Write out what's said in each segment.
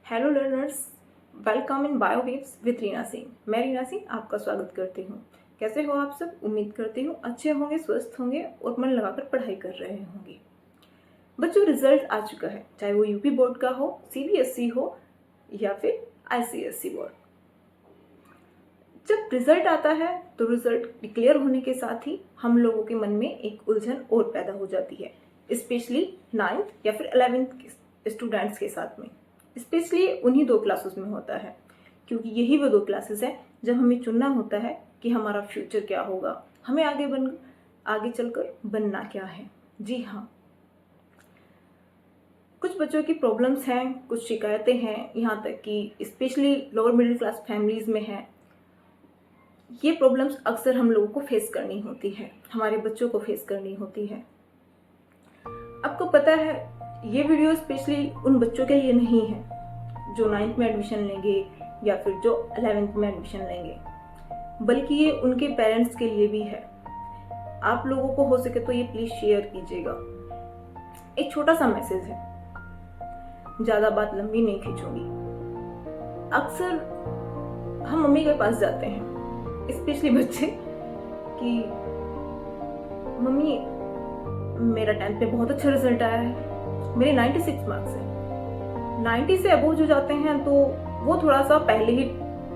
Hello learners, welcome in Biowaves with Reena Singh. मैं रीना सिंह आपका स्वागत करती हूँ। कैसे हो आप सब? उम्मीद करती हूँ अच्छे होंगे, स्वस्थ होंगे और मन लगाकर पढ़ाई कर रहे होंगे। बच्चों, रिजल्ट आ चुका है, चाहे वो यूपी बोर्ड का हो, सीबीएसई हो या फिर आईसीएसई बोर्ड। जब रिजल्ट आता है तो रिजल्ट डिक्लेयर होने के साथ ही हम लोगों के मन में एक उलझन और पैदा हो जाती है, स्पेशली 9th या फिर 11th के स्टूडेंट्स के साथ में। स्पेशली उन्हीं दो क्लासेस में होता है, क्योंकि यही वो दो क्लासेस हैं जब हमें चुनना होता है कि हमारा फ्यूचर क्या होगा, हमें आगे चलकर बनना क्या है। जी हाँ, कुछ बच्चों की प्रॉब्लम्स हैं, कुछ शिकायतें हैं, यहाँ तक कि specially lower middle class families में है। ये प्रॉब्लम्स अक्सर हम लोगों को फेस करनी होती है, हमारे बच्चों को फेस करनी होती है। आपको पता है, ये वीडियो स्पेशली उन बच्चों के लिए नहीं है जो 9th में एडमिशन लेंगे या फिर जो 11th में एडमिशन लेंगे, बल्कि ये उनके पेरेंट्स के लिए भी है। आप लोगों को हो सके तो ये प्लीज शेयर कीजिएगा। एक छोटा सा मैसेज है, ज्यादा बात लंबी नहीं खींचूंगी। अक्सर हम मम्मी के पास जाते हैं, स्पेशली बच्चे, कि मम्मी मेरा 10th पे बहुत अच्छा रिजल्ट आया है, मेरे 96 मार्क्स हैं। 90 से अबोव जो जाते हैं तो वो थोड़ा सा पहले ही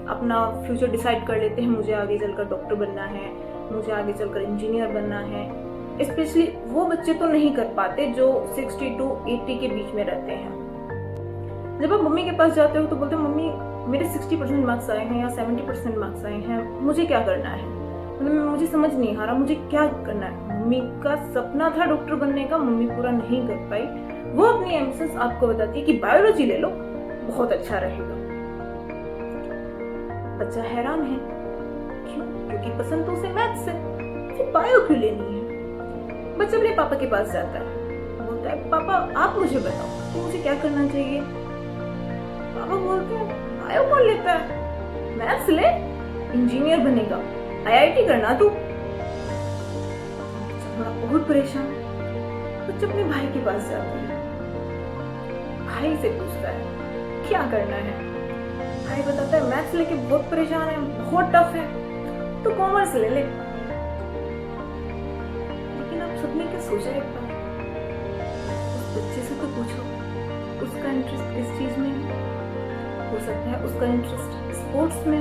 अपना फ्यूचर डिसाइड कर लेते हैं, मुझे आगे चलकर डॉक्टर बनना है, मुझे आगे चलकर इंजीनियर बनना है। स्पेशली वो बच्चे तो नहीं कर पाते जो 60 to 80 के बीच में रहते हैं। जब आप मम्मी के पास जाते हो तो बोलते हो, मम्मी मेरे 60% मार्क्स आए हैं या 70% मार्क्स आए हैं, मुझे क्या करना है, मतलब मुझे समझ नहीं आ रहा, मुझे क्या करना है। मम्मी का सपना था डॉक्टर बनने का, मम्मी पूरा नहीं कर पाई। वो अपनी एम्बिशंस आपको बताती है कि बायोलॉजी ले लो, बहुत अच्छा रहेगा। बच्चा हैरान है, क्यों? क्योंकि पसंद तो उसे मैथ्स है, फिर बायो क्यों लेनी है। बच्चा अपने पापा के पास जाता है, बोलता है, पापा आप मुझे बताओ कि मुझे क्या करना चाहिए। पापा बोलते हैं, बायो कौन लेता है, मैथ्स ले, इंजीनियर बनेगा, आईआईटी करना तू। थोड़ा बहुत परेशान, बच्चा अपने भाई के पास जाता है, भाई से पूछता है क्या करना है। भाई बताता है, मैथ्स लेके बहुत परेशान है, बहुत टफ है, तो कॉमर्स ले ले। लेकिन आप सबने क्या सोचा एक बार, उस बच्चे से तो पूछो उसका इंटरेस्ट किस चीज में है। हो सकता है उसका इंटरेस्ट स्पोर्ट्स में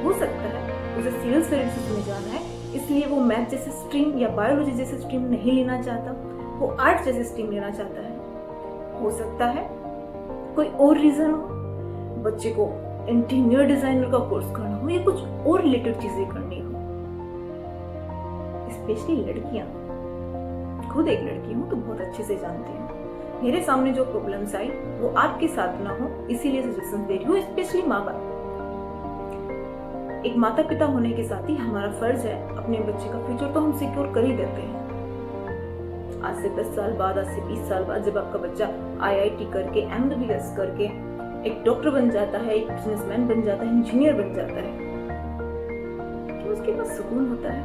हो सकता है उसे सिविल सर्विसेज में जाना है, इसलिए वो मैथ जैसे स्ट्रीम या बायोलॉजी जैसे स्ट्रीम नहीं लेना चाहता, वो आर्ट्स जैसे स्ट्रीम लेना चाहता है। हो सकता है कोई और रीजन हो, बच्चे को इंटीरियर डिजाइनर का कोर्स करना हो या कुछ और रिलेटेड चीजें करनी हो। स्पेशली लड़कियां, खुद एक लड़की हूं तो बहुत अच्छे से जानती हूँ। मेरे सामने जो प्रॉब्लम्स आई वो आपके साथ ना हो, इसीलिए सजेशन दे रही हूँ। स्पेशली माँ बाप, एक माता पिता होने के साथ ही हमारा फर्ज है अपने बच्चे का फ्यूचर तो हम सिक्योर कर ही देते हैं। आज से 10 साल बाद, आज से 20 साल बाद जब आपका बच्चा आईआईटी करके, एमबीबीएस करके एक डॉक्टर बन जाता है, एक बिजनेसमैन बन जाता है, इंजीनियर बन जाता है, क्या उसके पास सुकून होता है?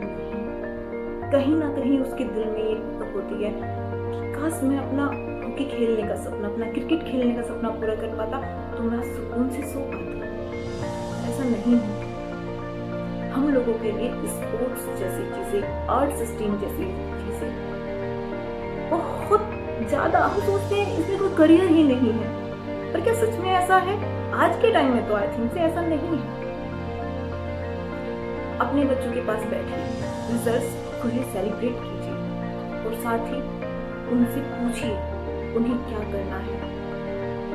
नहीं। कहीं ना कहीं उसके दिल में ये पुकप होती है कि काश मैं अपना हॉकी खेलने का सपना, अपना क्रिकेट खेलने का सपना पूरा कर पाता तो मैं सुकून से सो पाता। ऐसा नहीं है। हम लोगों के लिए स्पोर्ट्स जैसी चीजें, आर्ट्स स्ट्रीम जैसी चीजें बहुत ज्यादा, हम सोचते हैं इसमें कोई करियर ही नहीं है, पर क्या सच में ऐसा है? आज के टाइम में तो आई थिंक से ऐसा नहीं है। अपने बच्चों के पास बैठिए, रिजल्ट्स खुले सेलिब्रेट कीजिए और साथ ही उनसे पूछिए उन्हें क्या करना है,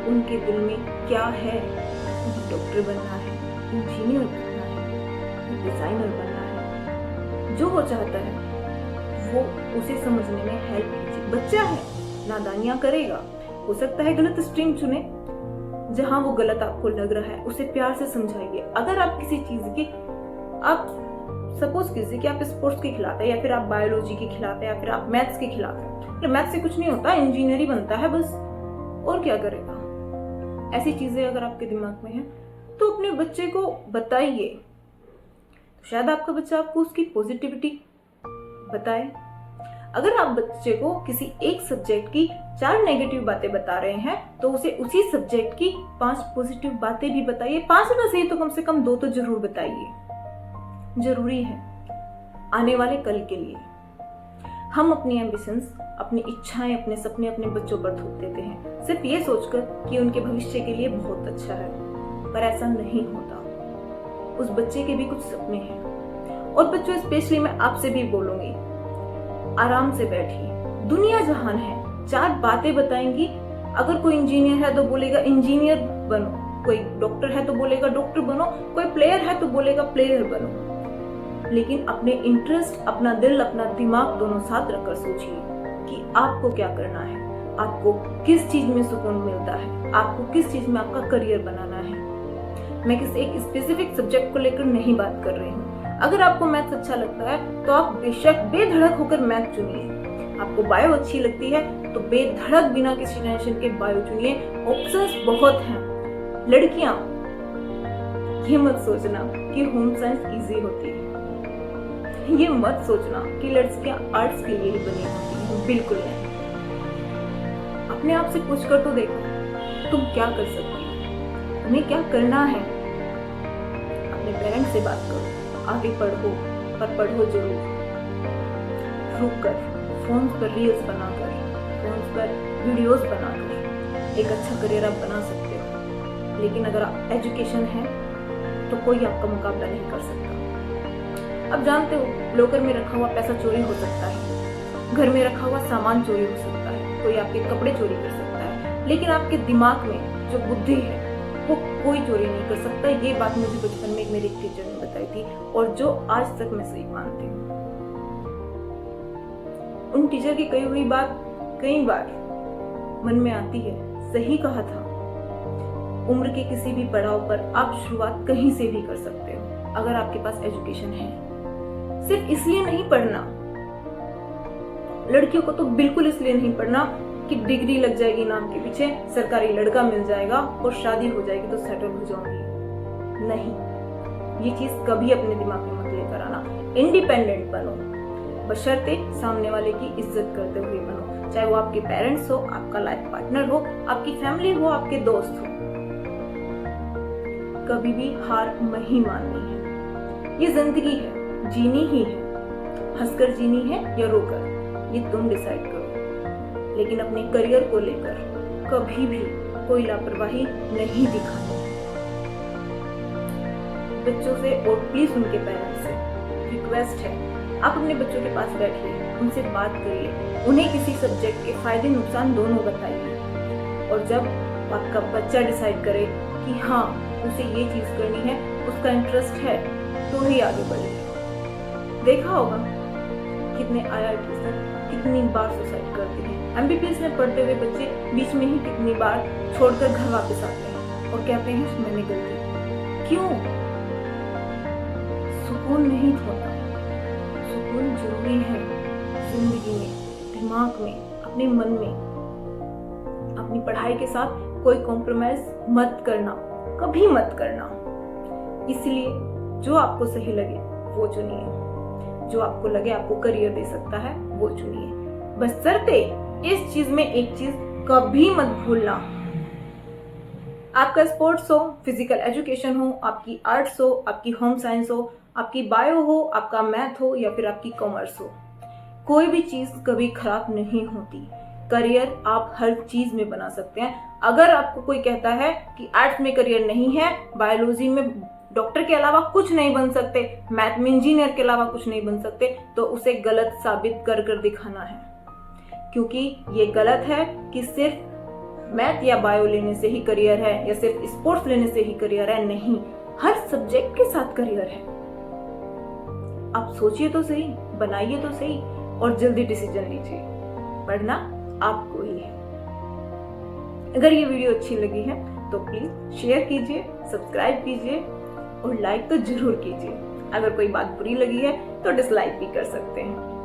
उनके दिल में क्या है। उन्हें डॉक्टर बनना है, इंजीनियर बनना है, डिजाइनर बनना है, जो वो चाहता है वो उसे समझने में हेल्प कीजिए। बच्चा है, नादानियां करेगा, हो सकता है गलत स्ट्रीम चुने, जहां वो गलत आपको लग रहा है उसे प्यार से समझाइए। अगर आप किसी चीज की, आप सपोज कीजिए कि आप स्पोर्ट्स के खिलाफ है या फिर आप बायोलॉजी के खिलाफ है या फिर आप मैथ्स के खिलाफ है, तो मैथ्स से कुछ नहीं होता, इंजीनियर ही बनता है बस, और क्या करेगा। ऐसी चीजें अगर आपके दिमाग में है तो अपने बच्चे को बताइए, शायद आपका बच्चा आपको उसकी पॉजिटिविटी बताए। अगर आप बच्चे को किसी एक सब्जेक्ट की 4 नेगेटिव बातें बता रहे हैं तो उसे उसी सब्जेक्ट की 5 पॉजिटिव बातें भी बताइए। 5 ना सही तो कम से कम 2 तो जरूर बताइए। जरूरी है आने वाले कल के लिए। हम अपनी एम्बिशंस, अपनी इच्छाएं, अपने सपने अपने बच्चों पर थोप देते हैं सिर्फ ये सोचकर कि उनके भविष्य के लिए बहुत अच्छा है, पर ऐसा नहीं होता। उस बच्चे के भी कुछ सपने हैं। और बच्चों, स्पेशली मैं आपसे भी बोलूंगी, आराम से बैठिए। दुनिया जहान है, 4 बातें बताएंगी। अगर कोई इंजीनियर है तो बोलेगा इंजीनियर बनो, कोई डॉक्टर है तो बोलेगा डॉक्टर बनो, कोई प्लेयर है तो बोलेगा प्लेयर बनो। लेकिन अपने इंटरेस्ट, अपना दिल, अपना दिमाग दोनों साथ रखकर सोचिए कि आपको क्या करना है, आपको किस चीज में सुकून मिलता है, आपको किस चीज में आपका करियर बनाना है। मैं किसी एक स्पेसिफिक सब्जेक्ट को लेकर नहीं बात कर रही हूँ। अगर आपको मैथ्स अच्छा लगता है तो आप बेशक बेधड़क होकर मैथ चुनिए। आपको बायो अच्छी लगती है तो बेधड़क बिना किसी टेंशन के बायो चुनिए। ऑप्शंस बहुत हैं। लड़कियां, ये मत सोचना कि होम साइंस इजी होती है। ये मत सोचना कि लड़कियां आर्ट्स के लिए ही बनी होती हैं। बिल्कुल नहीं। अपने आप से पूछ कर तो देखो, तुम क्या कर सकती हो, तुम्हें क्या करना है। अपने पेरेंट्स से बात करो, आगे पढ़ो, पर पढ़ो जरूर। रुक कर फोन पर रील्स बनाकर, फोन पर वीडियोस बनाकर एक अच्छा करियर आप बना सकते हो। लेकिन अगर आप एजुकेशन है तो कोई आपका मुकाबला नहीं कर सकता। अब जानते हो, लॉकर में रखा हुआ पैसा चोरी हो सकता है, घर में रखा हुआ सामान चोरी हो सकता है, कोई आपके कपड़े चोरी कर सकता है, लेकिन आपके दिमाग में जो बुद्धि है वो कोई चोरी नहीं कर सकता। ये बात मुझे बचपन में मेरे टीचर ने बताई थी और जो आज तक मैं सही मानती हूँ। उन टीचर की कही हुई बात कई बार मन में आती है। सही कहा था। उम्र के किसी भी पड़ाव पर आप शुरुआत कहीं से भी कर सकते हो अगर आपके पास एजुकेशन है। सिर्फ इसलिए नहीं पढ़ना, लड़कियों को तो बिल्कुल इसलिए नहीं पढ़ना कि डिग्री लग जाएगी नाम के पीछे, सरकारी लड़का मिल जाएगा और शादी हो जाएगी तो सेटल हो जाऊंगी। नहीं, ये चीज कभी अपने दिमाग में मत लेकर आना। इंडिपेंडेंट बनो, बशर्ते सामने वाले की इज्जत करते हुए बनो, चाहे वो आपके पेरेंट्स हो, आपका लाइफ पार्टनर हो, आपकी फैमिली हो, आपके दोस्त हो। कभी भी हार नहीं माननी है। ये जिंदगी है, जीनी ही है। हंसकर जीनी है या रोकर, ये तुम डिसाइड करो। लेकिन अपने करियर को लेकर कभी भी कोई लापरवाही नहीं दिखानी है। बच्चों से और प्लीज उनके पेरेंट्स से रिक्वेस्ट है, आप अपने बच्चों के पास बैठिए, उनसे बात करिए, उन्हें किसी सब्जेक्ट के फायदे नुकसान दोनों बताइए। और जब आपका बच्चा डिसाइड करे कि हाँ उसे ये चीज करनी है, उसका इंटरेस्ट है, तो ही आगे बढ़े। देखा होगा कितने IIT सर कितनी बार सुसाइड करते हैं। MBBS में पढ़ते हुए बच्चे बीच में ही कितनी बार छोड़कर घर वापस आते हैं और कहते हैं मैंने गलती। क्यों? सुकून नहीं होता। सुकून जरूरी है जिंदगी में, दिमाग में, अपने मन में। अपनी पढ़ाई के साथ कोई कॉम्प्रोमाइज मत करना, कभी मत करना। इसलिए जो आपको सही लगे वो चुनिए, जो आपको लगे आपको करियर दे सकता है वो चुनिए। बशर्ते इस चीज में एक चीज कभी मत भूलना, आपका स्पोर्ट्स हो, फिजिकल एजुकेशन हो, आपकी आर्ट्स हो, आपकी होम साइंस हो, आपकी बायो हो, आपका मैथ हो या फिर आपकी कॉमर्स हो, कोई भी चीज कभी खराब नहीं होती। करियर आप हर चीज में बना सकते हैं। अगर आपको कोई कहता है कि आर्ट्स में करियर नहीं है, बायोलॉजी में डॉक्टर के अलावा कुछ नहीं बन सकते, मैथ में इंजीनियर के अलावा कुछ नहीं बन सकते, तो उसे गलत साबित कर कर दिखाना है। क्योंकि ये गलत है कि सिर्फ मैथ या बायो लेने से ही करियर है या सिर्फ स्पोर्ट्स लेने से ही करियर है। नहीं, हर सब्जेक्ट के साथ करियर है। आप सोचिए तो सही, बनाइए तो सही और जल्दी डिसीजन लीजिए। पढ़ना आपको ही है। अगर ये वीडियो अच्छी लगी है तो प्लीज शेयर कीजिए, सब्सक्राइब कीजिए और लाइक तो जरूर कीजिए। अगर कोई बात बुरी लगी है तो डिसलाइक भी कर सकते हैं।